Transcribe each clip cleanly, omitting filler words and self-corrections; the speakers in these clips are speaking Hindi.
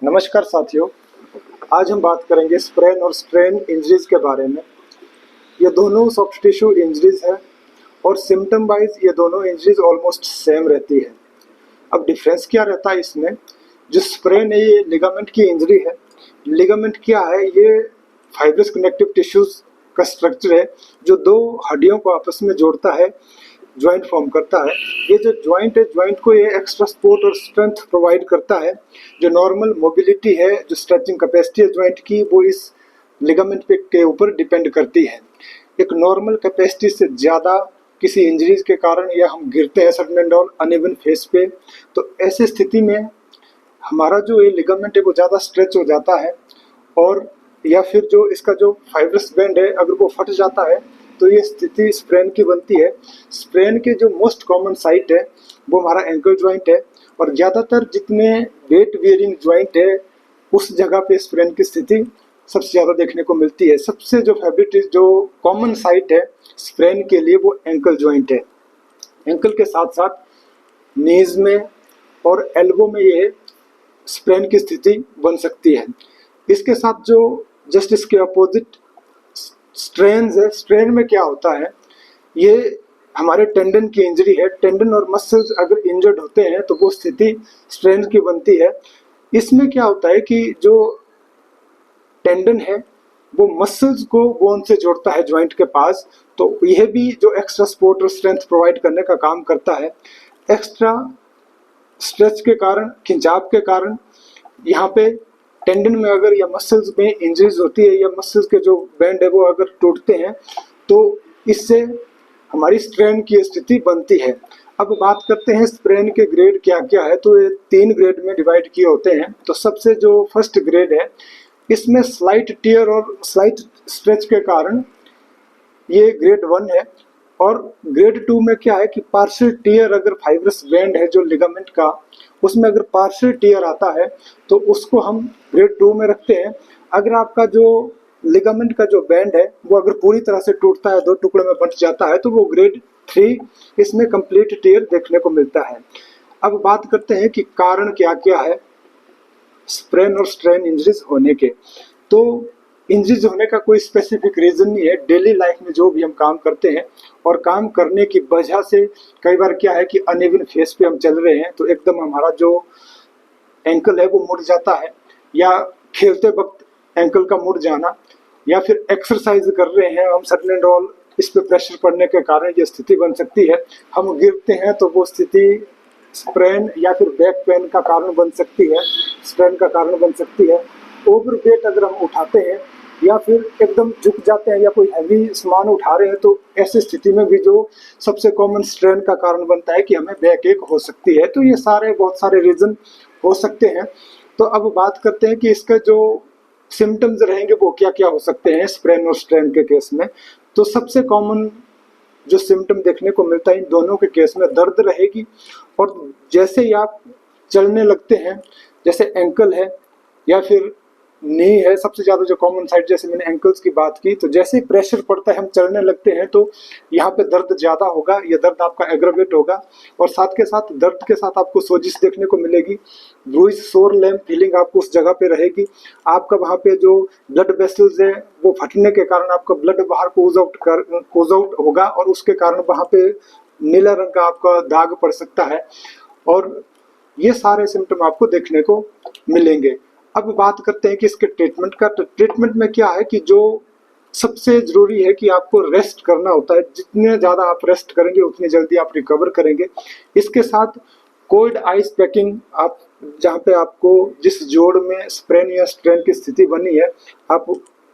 नमस्कार साथियों। आज हम बात करेंगे स्प्रेन और स्ट्रेन इंजरीज के बारे में। ये दोनों सॉफ्ट टिश्यू इंजरीज है और सिम्टम वाइज ये दोनों इंजरीज ऑलमोस्ट सेम रहती है। अब डिफरेंस क्या रहता है इसमें? जो स्प्रेन है ये लिगामेंट की इंजरी है। लिगामेंट क्या है? ये फाइब्रस कनेक्टिव टिश्यूज का स्ट्रक्चर है जो दो हड्डियों को आपस में जोड़ता है, ज्वाइंट फॉर्म करता है। ये जो ज्वाइंट है, ज्वाइंट को ये एक्स्ट्रा सपोर्ट और स्ट्रेंथ प्रोवाइड करता है। जो नॉर्मल मोबिलिटी है, जो स्ट्रेचिंग कैपेसिटी है ज्वाइंट की, वो इस लिगामेंट पे के ऊपर डिपेंड करती है। एक नॉर्मल कैपेसिटी से ज़्यादा किसी इंजरीज के कारण या हम गिरते हैं sudden and all uneven face पे, तो ऐसी स्थिति में हमारा जो ये लिगामेंट है वो ज़्यादा स्ट्रेच हो जाता है, और या फिर जो इसका जो फाइब्रस बैंड है अगर वो फट जाता है तो ये स्थिति स्प्रेन की बनती है। स्प्रेन के जो मोस्ट कॉमन साइट है वो हमारा एंकल ज्वाइंट है, और ज़्यादातर जितने वेट बियरिंग ज्वाइंट है उस जगह पे स्प्रेन की स्थिति सबसे ज़्यादा देखने को मिलती है। सबसे जो फेवरेट जो कॉमन साइट है स्प्रेन के लिए वो एंकल ज्वाइंट है। एंकल के साथ साथ नीज में और एल्बो में ये स्प्रेन की स्थिति बन सकती है। इसके साथ जो जस्ट इसके अपोजिट स्ट्रेन है, स्ट्रेन में क्या होता है, ये हमारे टेंडन की इंजरी है। टेंडन और मसल्स अगर इंजर्ड होते हैं तो वो स्थिति स्ट्रेन की बनती है। इसमें क्या होता है कि जो टेंडन है वो मसल्स को बोन से जोड़ता है ज्वाइंट के पास, तो यह भी जो एक्स्ट्रा सपोर्ट और स्ट्रेंथ प्रोवाइड करने का काम करता है। एक्स्ट्रा स्ट्रेच के कारण, खिंचाव के कारण यहाँ पे टेंडन में अगर या मसल्स में इंजरीज होती है या मसल्स के जो बैंड है वो अगर टूटते हैं तो इससे हमारी स्ट्रेन की स्थिति बनती है। अब बात करते हैं स्प्रेन के ग्रेड क्या क्या है। तो ये 3 ग्रेड में डिवाइड किए होते हैं। तो सबसे जो फर्स्ट ग्रेड है इसमें स्लाइट टियर और स्लाइट स्ट्रेच के कारण ये ग्रेड 1 है। और ग्रेड 2 में क्या है कि पार्शियल टियर, अगर फाइब्रस बैंड है जो लिगामेंट का उसमें अगर पार्शियल टियर आता है तो उसको हम ग्रेड 2 में रखते हैं। अगर आपका जो लिगामेंट का जो बैंड है वो अगर पूरी तरह से टूटता है, 2 टुकड़े में बंट जाता है, तो वो ग्रेड 3, इसमें कंप्लीट टियर देखने को मिलता है। अब बात करते हैं कि कारण क्या क्या है स्प्रेन और स्ट्रेन इंजरीज होने के। तो इंजरीज होने का कोई स्पेसिफिक रीजन नहीं है। डेली लाइफ में जो भी हम काम करते हैं और काम करने की वजह से कई बार क्या है कि अनइवन फेस पे हम चल रहे हैं तो एकदम हमारा जो एंकल है वो मुड़ जाता है, या खेलते वक्त एंकल का मुड़ जाना, या फिर एक्सरसाइज कर रहे हैं हम सडन एंड ऑल इस पे प्रेशर पड़ने के कारण ये स्थिति बन सकती है। हम गिरते हैं तो वो स्थिति स्प्रेन या फिर बैक पेन का कारण बन सकती है, स्ट्रेन का कारण बन सकती है। ओवर वेट अगर हम उठाते हैं या फिर एकदम झुक जाते हैं या कोई हैवी सामान उठा रहे हैं तो ऐसी स्थिति में भी जो सबसे कॉमन स्ट्रेन का कारण बनता है कि हमें बैक एक हो सकती है। तो ये सारे बहुत सारे रीजन हो सकते हैं। तो अब बात करते हैं कि इसका जो सिम्टम्स रहेंगे वो क्या क्या हो सकते हैं स्प्रेन और स्ट्रेन के केस में। तो सबसे कॉमन जो सिम्टम देखने को मिलता है इन दोनों के केस में दर्द रहेगी, और जैसे ही आप चलने लगते हैं, जैसे एंकल है या फिर नी है, सबसे ज़्यादा जो कॉमन साइड, जैसे मैंने एंकल्स की बात की, तो जैसे ही प्रेशर पड़ता है हम चलने लगते हैं तो यहाँ पे दर्द ज़्यादा होगा, ये दर्द आपका एग्रावेट होगा, और साथ के साथ दर्द के साथ आपको सोजिश देखने को मिलेगी, ब्रूइज सोर लैम फीलिंग आपको उस जगह पे रहेगी। आपका वहाँ पे जो ब्लड वेसल्स है वो फटने के कारण आपका ब्लड बाहर को ओज आउट होगा, और उसके कारण वहाँ पे नीला रंग का आपका दाग पड़ सकता है, और ये सारे सिम्टम आपको देखने को मिलेंगे। अब बात करते हैं कि इसके ट्रीटमेंट का। तो ट्रीटमेंट में क्या है कि जो सबसे जरूरी है कि आपको रेस्ट करना होता है। जितने ज़्यादा आप रेस्ट करेंगे उतनी जल्दी आप रिकवर करेंगे। इसके साथ कोल्ड आइस पैकिंग, आप जहाँ पे आपको जिस जोड़ में स्प्रेन या स्ट्रेन की स्थिति बनी है आप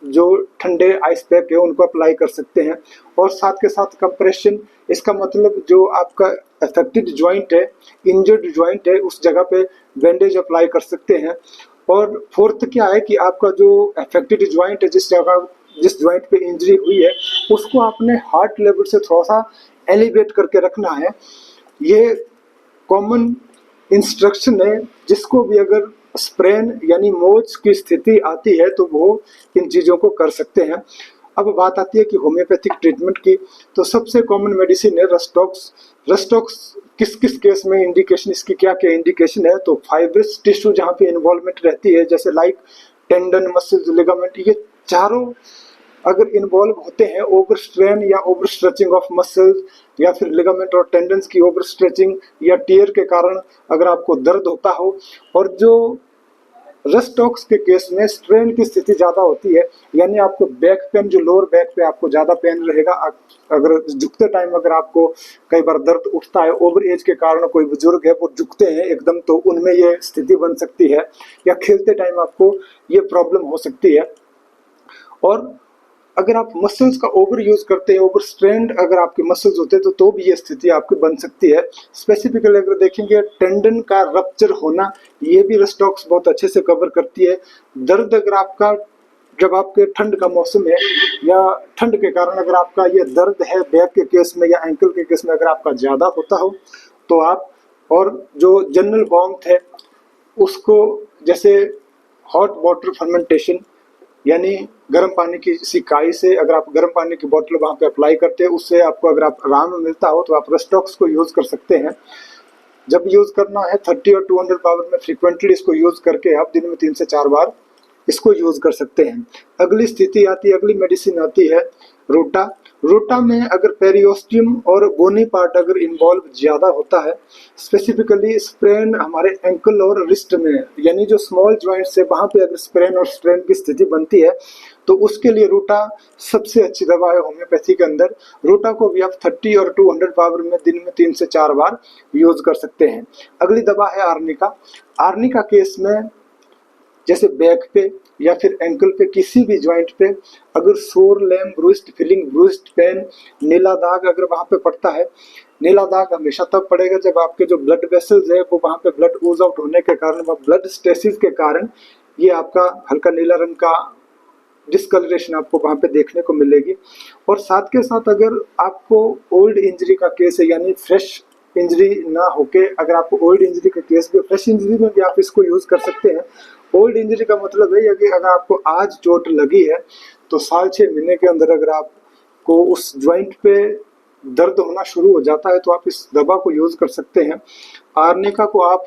जो ठंडे आइस पैक है उनको अप्लाई कर सकते हैं, और साथ के साथ कंप्रेशन। इसका मतलब जो आपका अफेक्टेड ज्वाइंट है, इंजर्ड ज्वाइंट है, उस जगह पे बैंडेज अप्लाई कर सकते हैं। और फोर्थ क्या है कि आपका जो अफेक्टेड ज्वाइंट है, जिस ज्वाइंट पे इंजरी हुई है, उसको आपने हार्ट लेवल से थोड़ा सा एलिवेट करके रखना है। ये कॉमन इंस्ट्रक्शन है, जिसको भी अगर स्प्रेन यानी मोच की स्थिति आती है तो वो इन चीज़ों को कर सकते हैं। अब बात आती है कि होम्योपैथिक ट्रीटमेंट की, तो सबसे कॉमन मेडिसिन है रस्टॉक्स। रस्टॉक्स किस किस केस में इंडिकेशन, इसकी क्या क्या इंडिकेशन है, तो फाइब्रस टिश्यू जहाँ पे इन्वॉल्वमेंट रहती है, जैसे लाइक टेंडन, मसल्स, लिगामेंट, ये चारों अगर इन्वॉल्व होते हैं, ओवर स्ट्रेन या ओवर स्ट्रेचिंग ऑफ मसल्स या फिर लिगामेंट और टेंडन्स की ओवर स्ट्रेचिंग या टियर के कारण अगर आपको दर्द होता हो, और जो रस्टॉक्स के केस में स्ट्रेन की स्थिति ज्यादा होती है, यानी आपको बैक पेन, जो लोअर बैक पे आपको ज्यादा पेन रहेगा, अगर झुकते टाइम अगर आपको कई बार दर्द उठता है, ओवर एज के कारण कोई बुजुर्ग है वो झुकते हैं एकदम, तो उनमें ये स्थिति बन सकती है, या खेलते टाइम आपको ये प्रॉब्लम हो सकती है। और अगर आप मसल्स का ओवर यूज करते हैं, ओवर स्ट्रेंड अगर आपके मसल्स होते हैं, तो भी ये स्थिति आपकी बन सकती है। स्पेसिफिकली अगर देखेंगे टेंडन का रप्चर होना, ये भी रस्टॉक्स बहुत अच्छे से कवर करती है। दर्द अगर आपका, जब आपके ठंड का मौसम है या ठंड के कारण अगर आपका ये दर्द है बैक के केस में या एंकल के केस में अगर आपका ज्यादा होता हो, तो आप, और जो जनरल वार्मथ है उसको, जैसे हॉट वाटर फर्मेंटेशन, यानी गर्म पानी की सिकाई से अगर आप गर्म पानी की बोतल वहां पे अप्लाई करते हैं, उससे आपको अगर आप आराम मिलता हो, तो आप रस्टॉक्स को यूज कर सकते हैं। जब यूज करना है 30 और 200 पावर में फ्रीक्वेंटली इसको यूज करके आप दिन में 3 से 4 बार इसको यूज कर सकते हैं। अगली स्थिति आती है, अगली मेडिसिन आती है रोटा। रोटा में अगर पेरियोस्टियम और बोनी पार्ट अगर इन्वॉल्व ज्यादा होता है, स्पेसिफिकली स्प्रेन हमारे एंकल और रिस्ट में, यानी जो स्मॉल जॉइंट्स है वहां पे अगर स्प्रेन और स्ट्रेन की स्थिति बनती है, तो उसके लिए रोटा सबसे अच्छी दवा है होम्योपैथी के अंदर। रोटा को भी आप 30 और 200 पावर में दिन में 3 से 4 बार यूज कर सकते हैं। अगली दवा है आर्निका। आर्निका केस में जैसे बैक पे या फिर एंकल पे, किसी भी जॉइंट पे अगर sore, lame, bruised feeling, bruised pain, नीला दाग अगर वहां पे पड़ता है, नीला दाग हमेशा तब पड़ेगा जब आपके जो ब्लड वेसल्स है वो वहां पे ब्लड ओज आउट होने के कारण, वह ब्लड स्टेसिस के कारण ये आपका हल्का नीला रंग का डिस्कलरेशन आपको वहां पे देखने को मिलेगी। और साथ के साथ अगर आपको ओल्ड इंजरी का केस है, यानी फ्रेश इंजरी ना होके अगर आपको ओल्ड इंजरी का केस भी, फ्रेश इंजरी में भी आप इसको यूज कर सकते हैं। ओल्ड इंजरी का मतलब है कि अगर आपको आज चोट लगी है, तो साल 6 महीने के अंदर अगर आपको उस ज्वाइंट पे दर्द होना शुरू हो जाता है, तो आप इस दवा को यूज कर सकते हैं। आर्निका को आप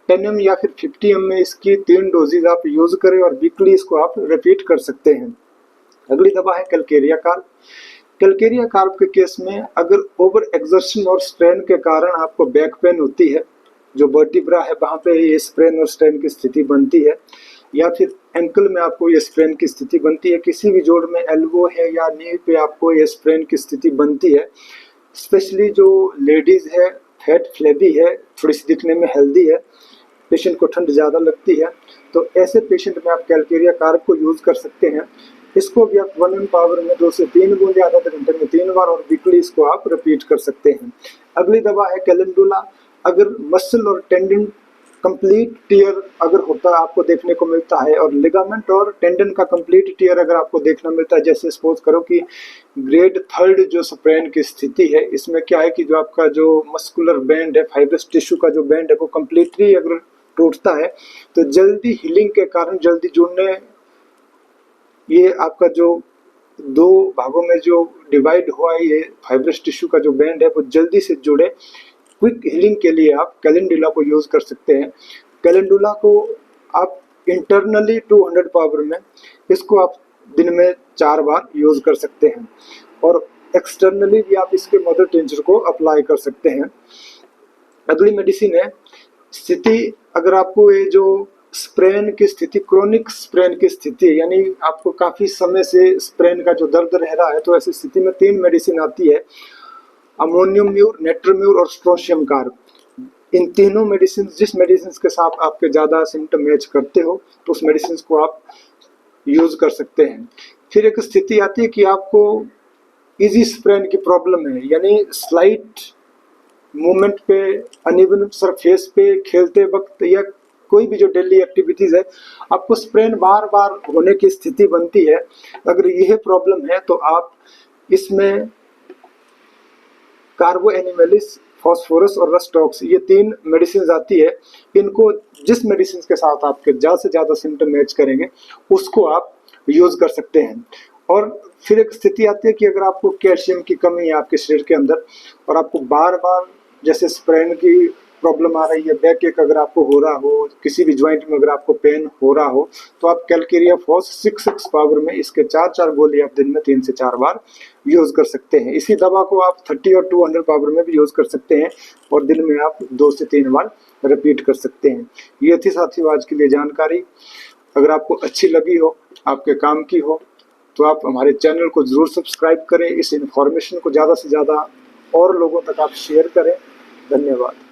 10 ml या फिर 50 ml में इसकी 3 डोजेज आप यूज करें और वीकली इसको आप रिपीट कर सकते हैं। अगली दवा है कैलकेरिया कार्ब। कैलकेरिया कार्ब के केस में अगर ओवर एक्सर्शन और स्ट्रेन के कारण आपको बैक पेन होती है, जो वर्टिब्रा है वहां पे ये स्ट्रेन और स्ट्रेन की स्थिति बनती है, या फिर एंकल में आपको ये स्ट्रेन की स्थिति बनती है, किसी भी जोड़ में एल्बो है या नी पे आपको ये स्ट्रेन की स्थिति बनती है, स्पेशली जो लेडीज है, फैट फ्लेबी है, थोड़ी सी दिखने में हेल्दी है, पेशेंट को ठंड ज़्यादा लगती है, तो ऐसे पेशेंट में आप कैलकेरिया कार्ब को यूज़ कर सकते हैं। इसको भी आप 1 ml पावर में 2 से 3 बूंद आधा घंटे में 3 बार और वीकली इसको आप रिपीट कर सकते हैं। अगली दवा है कैलेंडुला। अगर मसल और टेंडन कंप्लीट टियर अगर होता आपको देखने को मिलता है, और लिगामेंट और टेंडन का कंप्लीट टियर अगर आपको देखना मिलता है, जैसे सपोज करो कि ग्रेड 3 जो स्प्रेन की स्थिति है, इसमें क्या है कि जो आपका जो मस्कुलर बैंड है, फाइब्रस टिश्यू का जो बैंड है वो कंप्लीटली अगर टूटता है, तो जल्दी हीलिंग के कारण जल्दी जुड़ने, ये आपका जो 2 भागों में जो डिवाइड हुआ है ये फाइब्रस टिश्यू का जो बैंड है वो जल्दी से जुड़े, क्विक हीलिंग के लिए आप कैलेंडुला को यूज कर सकते हैं। कैलेंडुला को आप इंटरनली 200 पावर में इसको आप दिन में 4 बार यूज कर सकते हैं, और एक्सटर्नली भी आप इसके मदर टिंचर को अप्लाई कर सकते हैं। अगली मेडिसिन है स्थिति, अगर आपको ये जो स्प्रेन की स्थिति, क्रोनिक स्प्रेन की स्थिति है, यानी आपको काफी समय से स्प्रेन का जो दर्द रह रहा है, तो ऐसी स्थिति में 3 मेडिसिन आती है, अमोनियम म्यूर, नेट्रोम्यूर और स्ट्रोशियम कार्ब। इन तीनों मेडिसिन, जिस मेडिसिन के साथ आपके ज्यादा सिम्टम मैच करते हो, तो उस मेडिसिन को आप यूज कर सकते हैं। फिर एक स्थिति आती है कि आपको इजी स्प्रेन की प्रॉब्लम है, यानी स्लाइट मूवमेंट पे, अनइवन सरफेस पे खेलते वक्त या कोई भी जो डेली एक्टिविटीज है, आपको स्प्रेन बार बार होने की स्थिति बनती है। अगर यह प्रॉब्लम है तो आप इसमें कार्बो एनिमेलिस, फॉस्फोरस और रस्टॉक्स, ये 3 मेडिसिन आती है। इनको जिस मेडिसिन के साथ आपके ज़्यादा से ज़्यादा सिम्टम मैच करेंगे उसको आप यूज कर सकते हैं। और फिर एक स्थिति आती है कि अगर आपको कैल्शियम की कमी है आपके शरीर के अंदर और आपको बार बार जैसे स्प्रेन की प्रॉब्लम आ रही है, बैक एक अगर आपको हो रहा हो, किसी भी ज्वाइंट में अगर आपको पेन हो रहा हो, तो आप कैलकेरिया फॉस 6 पावर में इसके 4 गोली आप दिन में 3 से 4 बार यूज कर सकते हैं। इसी दवा को आप 30 और 200 पावर में भी यूज कर सकते हैं और दिन में आप 2 से 3 बार रिपीट कर सकते हैं। ये थी साथियों आज के लिए जानकारी। अगर आपको अच्छी लगी हो, आपके काम की हो, तो आप हमारे चैनल को जरूर सब्सक्राइब करें। इस इंफॉर्मेशन को ज़्यादा से ज़्यादा और लोगों तक आप शेयर करें। धन्यवाद।